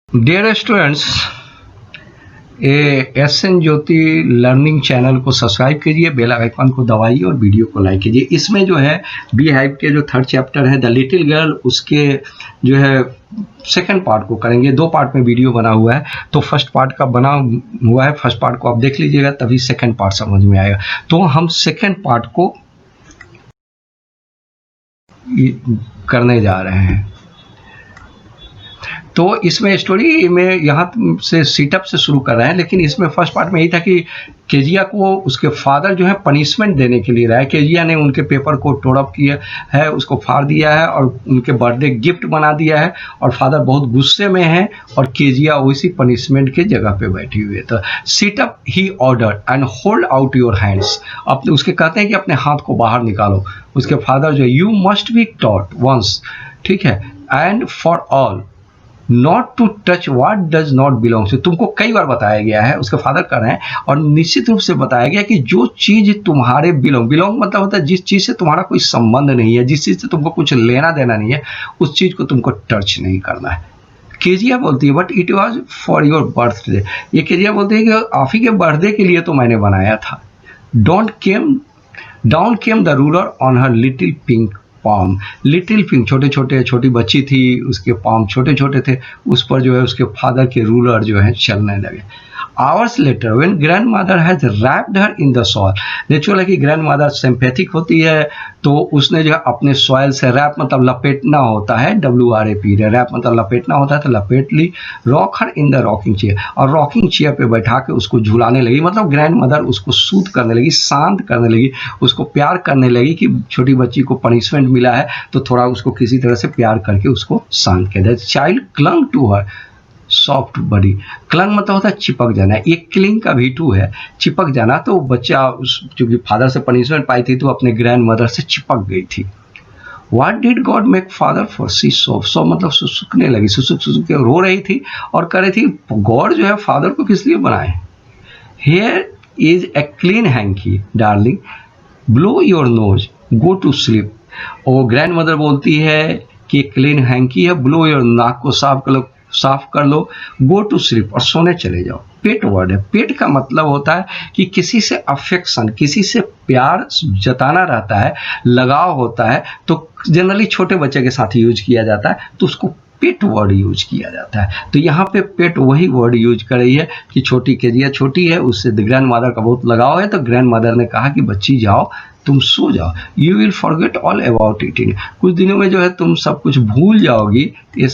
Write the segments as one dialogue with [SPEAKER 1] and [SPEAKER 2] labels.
[SPEAKER 1] Dear students, S N. Jyoti learning channel को subscribe कीजिए, bell icon को दबाइए और वीडियो को लाइक कीजिए। इसमें जो है बी हाइव के जो थर्ड चैप्टर है द लिटिल गर्ल, उसके जो है सेकंड पार्ट को करेंगे। दो पार्ट में वीडियो बना हुआ है, तो फर्स्ट पार्ट का बना हुआ है, फर्स्ट पार्ट को आप देख लीजिएगा, तभी सेकंड पार्ट समझ में आएगा। तो हम सेकंड पार्ट को करने जा रहे हैं। तो इसमें स्टोरी में यहाँ से सीटअप से शुरू कर रहे हैं, लेकिन इसमें फर्स्ट पार्ट में यही था कि केजिया को उसके फादर जो है पनिशमेंट देने के लिए रहा है। केजिया ने उनके पेपर को टोड़अप किया है, उसको फाड़ दिया है और उनके बर्थडे गिफ्ट बना दिया है, और फादर बहुत गुस्से में है और केजिया उसी पनिशमेंट के जगह पे बैठी हुई है। तो sit-up he order and hold out your hands, अपने उसके कहते हैं कि अपने हाथ को बाहर निकालो। उसके फादर जो है you must be taught once, ठीक है, and for all not to touch what does not belong to. तुमको कई बार बताया गया है, उसके फादर कर रहे हैं, और निश्चित रूप से बताया गया कि जो चीज तुम्हारे बिलोंग मतलब होता है जिस चीज से तुम्हारा कोई संबंध नहीं है, जिस चीज से तुमको कुछ लेना देना नहीं है, उस चीज को तुमको टच नहीं करना है। केजिया बोलती है but it was for your birthday, ये केजिया बोलती है कि आप ही के बर्थडे के लिए तो मैंने बनाया था। Down came the ruler on her little pink palm, little pink, छोटी बच्ची थी, उसके पाम छोटे छोटे थे, उस पर जो है उसके फादर के रूलर जो है चलने लगे। Hours later when grand mother has wrapped her in the soil, natural है कि ग्रैंड मदर सिंपैथिक होती है, तो उसने जो है अपने सॉइल से, रैप मतलब लपेटना होता है, WRAP, रैप मतलब लपेटना होता है, तो लपेट ली। Rock her in the rocking chair, और रॉकिंग चेयर पे बैठा के उसको झुलाने लगी, मतलब ग्रैंड मदर उसको सूद करने लगी, शांत करने लगी, उसको प्यार करने लगी कि छोटी बच्ची को पनिशमेंट मिला है तो थोड़ा उसको किसी तरह से प्यार करके उसको शांत कर दे। Child clung to her soft body, clung मतलब होता है चिपक जाना, एक क्लिंग का भी टू है, चिपक जाना। तो बच्चा चूंकि फादर से पनिशमेंट पाई थी तो अपने ग्रैंड मदर से चिपक गई थी। What did God make father for? She sobbed, so मतलब सुसुकने लगी, सुसुक के रो रही थी और कह रही थी गॉड जो है फादर को किस लिए बनाए। Here is a clean hanky, darling, blow your nose, go to sleep। और ग्रैंड मदर बोलती है कि क्लीन हैंकी है, ब्लो योर, नाक को साफ कर लो, गो टू स्लीप, और सोने चले जाओ। पेट वर्ड है, पेट का मतलब होता है कि किसी से अफेक्शन, किसी से प्यार जताना रहता है, लगाव होता है, तो जनरली छोटे बच्चे के साथ यूज किया जाता है, तो उसको पेट वर्ड यूज किया जाता है। तो यहाँ पे पेट वही वर्ड यूज कर रही है कि छोटी केजिया छोटी है, उससे ग्रैंड मदर का बहुत लगाव है, तो ग्रैंड मदर ने कहा कि बच्ची जाओ, तुम सो जाओ, you will forget all about it, कुछ दिनों में जो है तुम सब कुछ भूल जाओगी, ये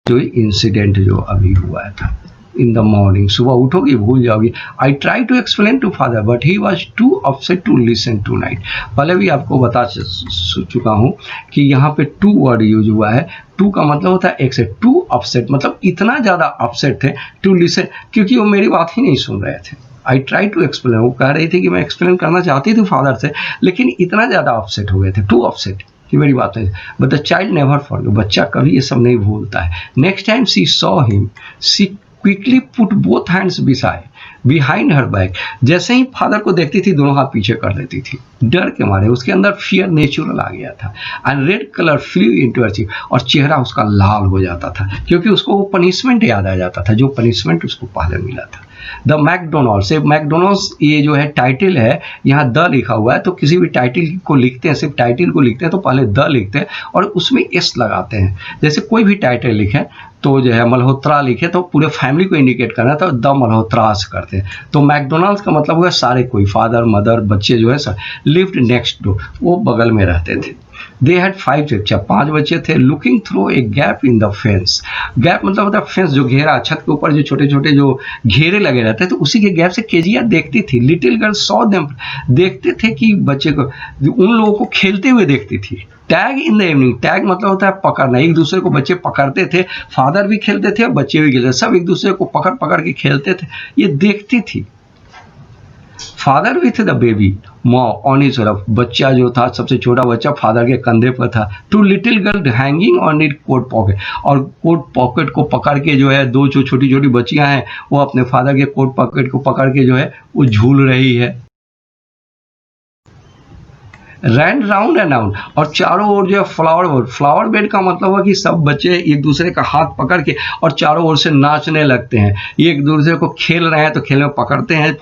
[SPEAKER 1] जो इंसिडेंट जो अभी हुआ था इन द मॉर्निंग, सुबह उठोगी भूल जाओगी। I try to explain to father but he was too upset to listen tonight. पहले भी आपको बता चुका हूँ कि यहाँ पे टू वर्ड यूज हुआ है। टू का मतलब होता है एक से, टू अपसेट मतलब इतना ज़्यादा अपसेट थे, टू लिसन, क्योंकि वो मेरी बात ही नहीं सुन रहे थे। आई ट्राई टू एक्सप्लेन, वो कह रही थी कि मैं एक्सप्लेन करना चाहती थी फादर से, लेकिन इतना ज़्यादा अपसेट हो गए थे, टू अपसेट कि मेरी बात है। But the child never forget, बच्चा कभी ये सब नहीं भूलता है। Next time she saw him she quickly put both hands behind her back, जैसे ही फादर को देखती थी दोनों हाथ पीछे कर देती थी, डर के मारे, उसके अंदर फियर नेचुरल आ गया था। And red colour flew into her cheek, और चेहरा उसका लाल हो जाता था, क्योंकि उसको वो पनिशमेंट याद आ जाता था जो पनिशमेंट उसको पहले मिला था। द मैकडोनल्ड्स, मैकडोनल्ड्स ये जो है टाइटल है, यहाँ द लिखा हुआ है, तो किसी भी टाइटल को लिखते हैं, सिर्फ टाइटल को लिखते हैं तो पहले द लिखते हैं और उसमें एस लगाते हैं। जैसे कोई भी टाइटल लिखें तो जो है मल्होत्रा लिखे तो पूरे फैमिली को इंडिकेट करना, तो द मल्होत्रास करते हैं। तो मैकडोनल्ड्स का मतलब हुआ सारे कोई, फादर मदर बच्चे जो है सर, लिव्ड नेक्स्ट डोर, वो बगल में रहते थे। दे हैड 5 चील्ड्रन, 5 बच्चे थे। Looking through a gap in the fence, gap मतलब होता है फेंस, जो घेरा, छत के ऊपर जो छोटे छोटे जो घेरे लगे रहते हैं, तो उसी के गैप से केजिया देखती थी। लिटिल गर्ल सॉ देम, देखते थे कि बच्चे को, उन लोगों को खेलते हुए देखती थी। Tag in the evening, tag मतलब होता है पकड़ना, एक दूसरे को बच्चे पकड़ते थे, फादर भी खेलते थे और बच्चे भी खेलते थे, सब एक दूसरे को पकड़ पकड़ के खेलते थे, ये देखती थी। फादर विथ द बेबी मॉ ऑन हिज तरफ, बच्चा जो था सबसे छोटा बच्चा फादर के कंधे पर था। Two little girl hanging on it coat pocket, और कोट पॉकेट को पकड़ के जो है दो जो छोटी छोटी बच्चियां हैं वो अपने फादर के कोट पॉकेट को पकड़ के जो है वो झूल रही है। रैन राउंड एंड राउंड, और चारों ओर जो है फ्लावर बेड का मतलब है कि सब बच्चे एक दूसरे का हाथ पकड़ के और चारों ओर से नाचने लगते हैं। एक दूसरे को खेल रहे हैं तो खेल में पकड़ते हैं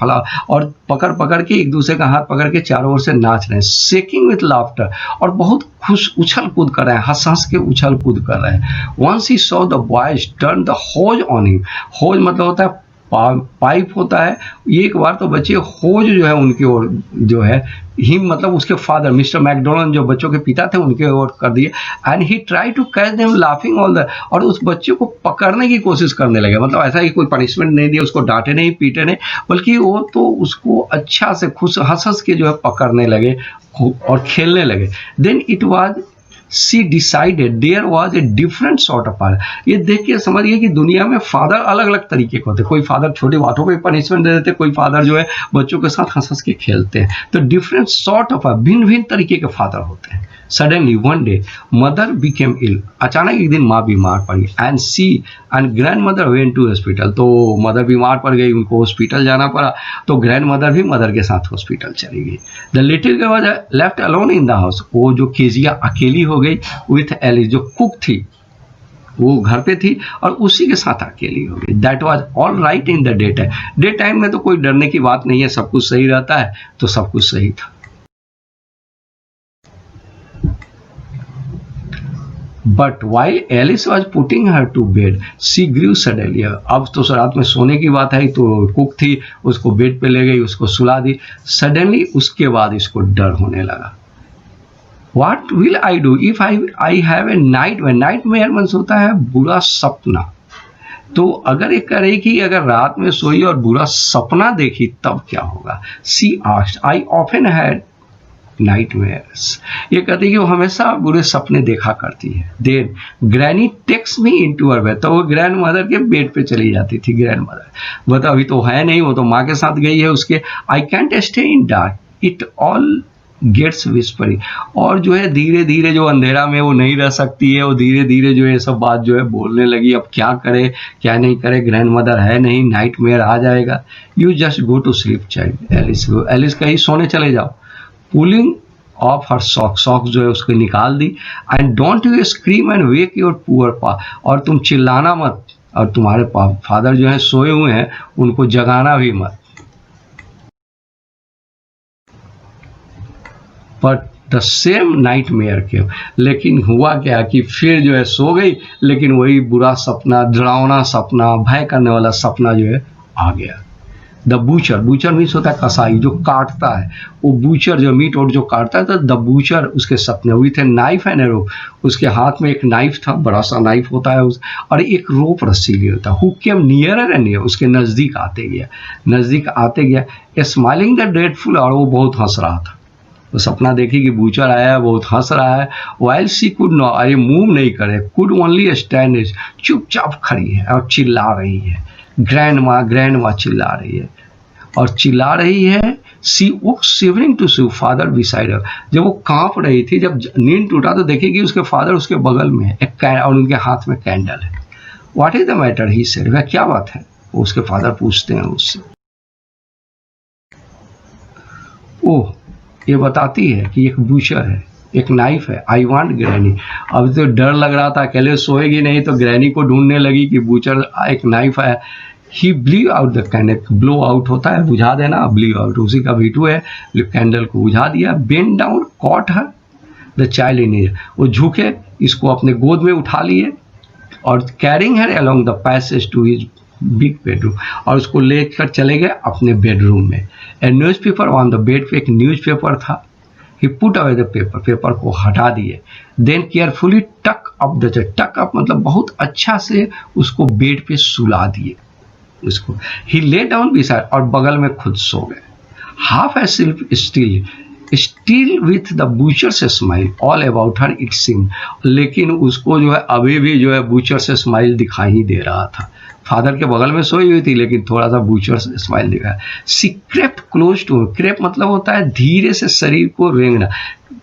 [SPEAKER 1] और पकड़ पकड़ के एक दूसरे का हाथ पकड़ के चारों ओर से नाच रहे हैं, शेकिंग विथ लाफ्टर, और बहुत खुश उछल कूद कर रहे हैं, हंस हंस के उछल कूद कर रहे हैं। Once he saw the boys turn the hose on him, hose मतलब होता है पाइप होता है। एक बार तो बच्चे होज जो है उनकी ओर जो है, हिम मतलब उसके फादर मिस्टर मैकडोनल्ड जो बच्चों के पिता थे उनके ओर कर दिए। And he try to catch them laughing all the, और उस बच्चे को पकड़ने की कोशिश करने लगे। मतलब ऐसा कि कोई पनिशमेंट नहीं दिया, उसको डांटे नहीं पीटे नहीं, बल्कि वो तो उसको अच्छा से खुश हंस हंस के जो है पकड़ने लगे और खेलने लगे। Then it was she decided there was a different sort of father। ये देख के समझिए कि दुनिया में फादर अलग अलग तरीके के होते हैं। कोई फादर छोटी बातों पे पनिशमेंट दे देते, कोई फादर जो है बच्चों के साथ हंस हंस के खेलते हैं। तो डिफरेंट सॉर्ट ऑफ भिन्न भिन्न तरीके के फादर होते हैं। Suddenly one day mother became ill, अचानक एक दिन माँ बीमार पड़ गई। And she and grandmother went to hospital, तो मदर बीमार पड़ गई, उनको हॉस्पिटल जाना पड़ा। तो ग्रैंड मदर भी मदर के साथ हॉस्पिटल चली गई। The little girl was left alone in the house, वो जो केजिया अकेली हो गई विथ एलिस जो कुक थी, वो घर पे थी और उसी के साथ अकेली हो गई। That was all right in the day time, day time में तो कोई डरने की बात नहीं है, सब कुछ सही रहता है, तो सब कुछ सही था। But while Alice was putting her to bed, she grew suddenly। अब तो रात में सोने की बात है, तो कुक थी, उसको बेड पे ले गई, उसको सुला दी। सडनली उसके बाद इसको डर होने लगा। What will I do if I have a nightmare? Nightmare means होता है बुरा सपना। तो अगर ये करे कि अगर रात में सोई और बुरा सपना देखी तब क्या होगा। She asked, I often had nightmares। ये कहती है कि वो हमेशा बुरे सपने देखा करती है। Then granny takes me into her bed, तो वो ग्रैंड मदर के बेड पे चली जाती थी। ग्रैंड मदर बता अभी तो है नहीं, वो तो माँ के साथ गई है उसके। I can't stay in dark, it all gets whispering, और जो है धीरे धीरे जो अंधेरा में वो नहीं रह सकती है, वो धीरे धीरे जो है सब बात जो है बोलने लगी। अब क्या करे क्या नहीं करे, ग्रैंड मदर है नहीं, नाइटमेयर आ जाएगा। You just go to sleep child, Alice कहीं सोने चले जाओ। पुलिंग ऑफ हर सॉक्स जो है उसको निकाल दी। And don't you scream and wake your poor pa, और तुम चिल्लाना मत, और तुम्हारे फादर जो है सोए हुए हैं उनको जगाना भी मत। बट द सेम नाइटमेयर केम, लेकिन हुआ क्या कि फिर जो है सो गई, लेकिन वही बुरा सपना, डरावना सपना, भय करने वाला सपना जो है आ गया। द बूचर, बूचर मीन्स होता है कसाई जो काटता है, वो बूचर जो मीट और जो काटता है, तो द बूचर उसके सपने विथ ए नाइफ एंड ए रोप, उसके हाथ में एक नाइफ था, बड़ा सा नाइफ होता है और एक रोप रस्सी लिए होता है। Who came nearer and near, उसके नजदीक आते गया स्माइलिंग द ड्रेडफुल, और वो बहुत हंस रहा था। तो सपना देखी कि बूचर आया है, बहुत हंस रहा है। वाइल सी कुड नो, अरे मूव नहीं करे, कुड ओनली स्टैंड, चुपचाप खड़ी है और चिल्ला रही है। ग्रैंड माँ चिल्ला रही है और चिल्ला रही है। She walk shivering to see father beside her, जब वो कांप रही थी, जब नींद टूटा तो देखेगी उसके फादर उसके बगल में है और उनके हाथ में कैंडल है। What is the matter he said, वह क्या बात है, वो उसके फादर पूछते हैं उससे। ओह, ये बताती है कि एक बूचर है, एक नाइफ है। आई वांट ग्रैनी, अब तो डर लग रहा था, अकेले सोएगी नहीं, तो ग्रैनी को ढूंढने लगी कि बूचर एक नाइफ है। He blew out the candle, blow out होता है बुझा देना, ब्लीव आउट उसी का वीटू है, कैंडल को बुझा दिया। Bend down caught her the child in here, वो झुके इसको अपने गोद में उठा लिए और carrying her along the passage to his big bedroom, और उसको लेकर चले गए अपने बेडरूम में। A newspaper on the bed पे एक न्यूज़पेपर था। He put away the paper, paper को हटा दिए। Then carefully tuck up the, tuck up मतलब बहुत अच्छा से उसको बेड पे सुला दिए उसको। ही ले डाउन बिसाइड, और बगल में खुद सो गए। Half asleep still with the butcher से smile all about her it seem, लेकिन उसको जो है अभी भी जो है बूचर से स्माइल दिखाई ही दे रहा था। फादर के बगल में सोई हुई थी, लेकिन थोड़ा सा बूचर से स्माइल दिखा। सी क्रेप्ट क्लोज टू, क्रेप मतलब होता है धीरे से शरीर को रेंगना,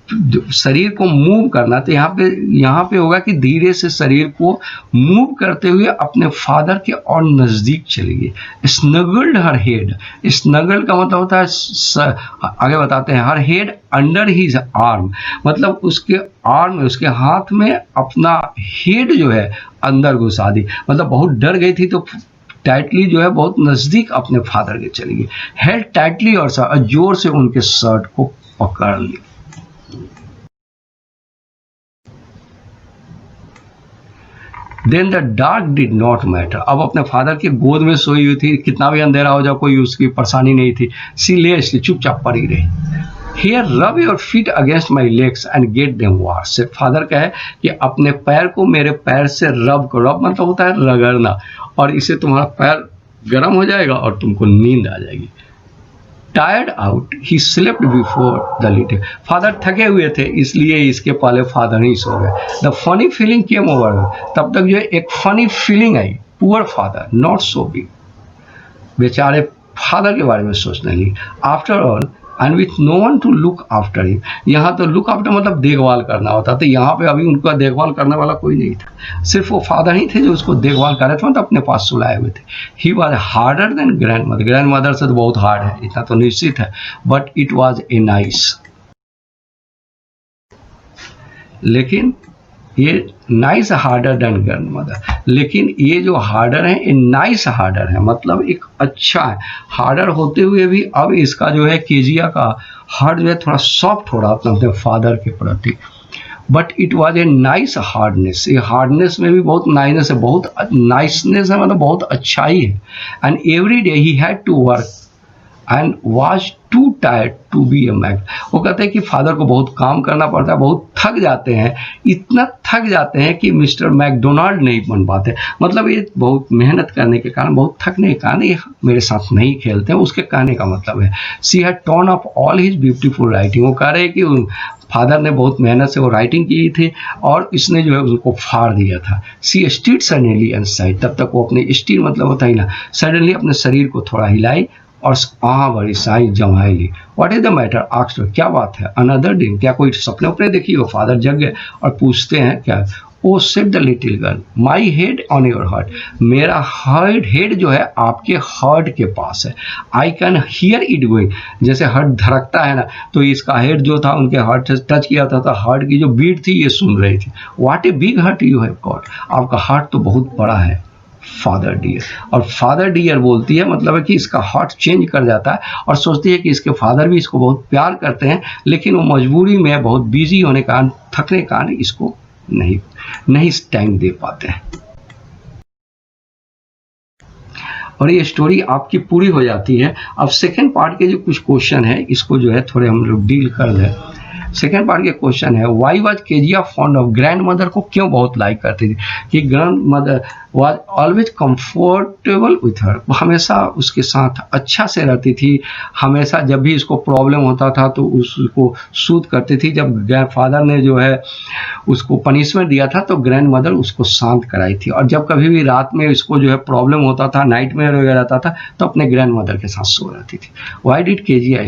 [SPEAKER 1] शरीर को मूव करना, तो यहाँ पे होगा कि धीरे से शरीर को मूव करते हुए अपने फादर के और नजदीक चली गई। स्नगल्ड हर हेड, स्नगल का मतलब होता है, आगे बताते हैं, हर हेड अंडर हिज आर्म, मतलब उसके आर्म में, उसके हाथ में अपना हेड जो है अंदर घुसा दी, मतलब बहुत डर गई थी तो टाइटली जो है बहुत नजदीक अपने फादर के चली गई। हेल्ड टाइटली और जोर से उनके शर्ट को पकड़ ली। Then the dark did not matter, अब अपने फादर के गोद में सोई हुई थी, कितना भी अंधेरा हो जाए कोई उसकी परेशानी नहीं थी। सी ले, इसलिए चुपचाप पड़ी रही। Here rub your feet against my legs and get them washed। Father कहे कि अपने पैर को मेरे पैर से रब करो, रब मतलब होता है रगड़ना, और इससे तुम्हारा पैर गर्म हो जाएगा और तुमको नींद आ जाएगी। Tired out he slept before the little, father थके हुए थे इसलिए इसके पहले फादर ही सो गए। The funny feeling came over, तब तक जो है एक फनी फीलिंग आई। Poor father not so big, बेचारे फादर के बारे में सोचने लगी। After all and with no one to look after him, यहाँ तो लुक आफ्टर मतलब देखभाल करना होता, तो यहाँ पे अभी उनका देखभाल करने वाला कोई नहीं था, सिर्फ वो फादर ही थे जो उसको देखभाल कर रहे थे, मतलब अपने पास सुलाए हुए थे। He was harder than grand mother, grand mother से तो बहुत हार्ड है, इतना तो निश्चित है, but it was a nice, लेकिन ये nice harder than grand mother, लेकिन ये जो हार्डर है ये नाइस हार्डर है, मतलब एक अच्छा है। हार्डर होते हुए भी अब इसका जो है केजिया का हार्ट जो है थोड़ा सॉफ्ट हो रहा अपने फादर के प्रति, but it was a nice hardness, ये हार्डनेस में भी बहुत नाइसनेस है, बहुत नाइसनेस है, मतलब बहुत अच्छाई है। And every day he had to work and was too tired to be a mac, वो कहते हैं कि फादर को बहुत काम करना पड़ता है, बहुत थक जाते हैं, इतना थक जाते हैं कि मिस्टर मैकडोनाल्ड नहीं बन पाते, मतलब ये बहुत मेहनत करने के कारण, बहुत थकने के कारण ये मेरे साथ नहीं खेलते हैं, उसके कहने का मतलब है। She had turn up all his beautiful writing, वो कह रहे हैं कि फादर ने बहुत मेहनत से वो राइटिंग की थी और इसने जो है उनको फाड़ दिया था। सी स्टीड सडनली एंड साइड, तब तक वो अपने स्टीड मतलब होता ही ना, सडनली अपने शरीर को थोड़ा हिलाई और बड़ी साई जमाई ली। What is the matter asked, क्या बात है। अनदर दिन, क्या कोई सपने उपने देखी हो। फादर जग गए और पूछते हैं क्या। Oh said the little girl, my head on your heart, मेरा हेड जो है आपके हार्ट के पास है। I can hear it going, जैसे हार्ट धड़कता है ना, तो इसका हेड जो था उनके हार्ट से टच किया था, तो हार्ट की जो बीट थी ये सुन रही थी। What a big heart you have got, आपका हार्ट तो बहुत बड़ा है फादर डियर। और फादर डियर बोलती है मतलब है कि इसका हार्ट चेंज कर जाता है और सोचती है कि इसके फादर भी इसको बहुत प्यार करते हैं, लेकिन वो मजबूरी में बहुत बिजी होने के कारण, थकने के कारण इसको नहीं टाइम दे पाते हैं। और ये स्टोरी आपकी पूरी हो जाती है। अब सेकेंड पार्ट के जो कुछ क्वेश्चन है इसको जो है थोड़े हम लोग डील कर लें। सेकेंड पार्ट के क्वेश्चन है, why was Kezia fond of, grand mother को क्यों बहुत लाइक करती थी, कि grand mother was always comfortable with her, हमेशा उसके साथ अच्छा से रहती थी, हमेशा जब भी इसको प्रॉब्लम होता था तो उसको सूद करती थी। जब ग्रैंड फादर ने जो है उसको पनिशमेंट दिया था तो ग्रैंड मदर उसको शांत कराई थी, और जब कभी भी रात में इसको जो है प्रॉब्लम होता था, नाइटमेयर वगैरह आता था, तो अपने ग्रैंड मदर के साथ सो रहती थी। वाई डिड केजिया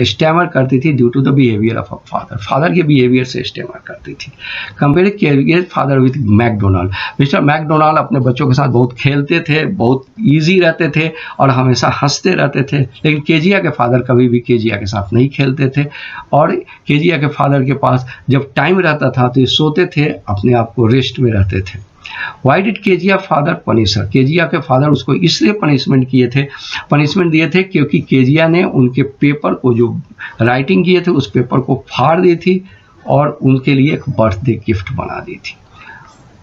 [SPEAKER 1] स्टैमर करती थी due to the behaviour of father के बिहेवियर से स्टैमर करती थी। Compare Kezia father with Macdonald, mister Macdonald अपने बच्चों के साथ बहुत खेलते थे, बहुत इजी रहते थे और हमेशा हंसते रहते थे, लेकिन केजिया के फादर कभी भी केजिया के साथ नहीं खेलते थे, और केजिया के फादर के पास जब टाइम रहता था तो ये सोते थे, अपने आप को रेस्ट में रहते थे। Why did Kezia father Punisher, Kezia के फादर उसको इसलिए पनिशमेंट दिए थे क्योंकि केजिया ने उनके पेपर को, जो राइटिंग किए थे उस पेपर को फाड़ दी थी और उनके लिए एक बर्थडे गिफ्ट बना दी थी।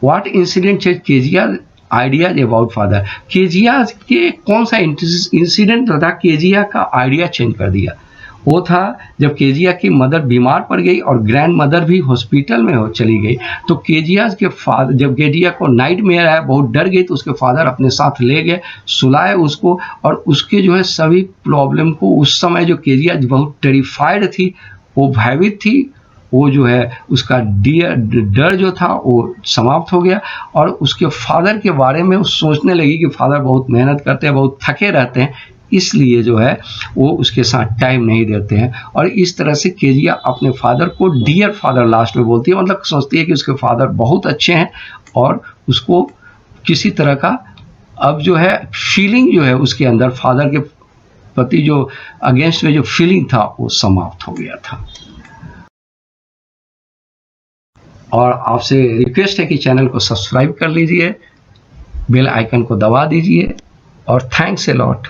[SPEAKER 1] What incident change Kezia ideas about father, Kezia के कौन सा इंसिडेंट था केजिया का आइडिया चेंज कर दिया। वो था जब केजिया की मदर बीमार पड़ गई और ग्रैंड मदर भी हॉस्पिटल में चली गई, तो केजिया के फादर, जब केजिया को नाइट में आया, बहुत डर गई, तो उसके फादर अपने साथ ले गए, सुलाए उसको, और उसके जो है सभी प्रॉब्लम को, उस समय जो केजिया बहुत टेरिफाइड थी, वो भयभीत थी, वो जो है उसका डर जो था वो समाप्त हो गया, और उसके फादर के बारे में वो सोचने लगी कि फादर बहुत मेहनत करते हैं, बहुत थके रहते हैं, इसलिए जो है वो उसके साथ टाइम नहीं देते हैं। और इस तरह से केजिया अपने फादर को डियर फादर लास्ट में बोलती है, मतलब सोचती है कि उसके फादर बहुत अच्छे हैं और उसको किसी तरह का अब जो है फीलिंग जो है उसके अंदर फादर के प्रति जो अगेंस्ट में जो फीलिंग था वो समाप्त हो गया था। और आपसे रिक्वेस्ट है कि चैनल को सब्सक्राइब कर लीजिए, बेल आइकन को दबा दीजिए और थैंक्स अ लॉट।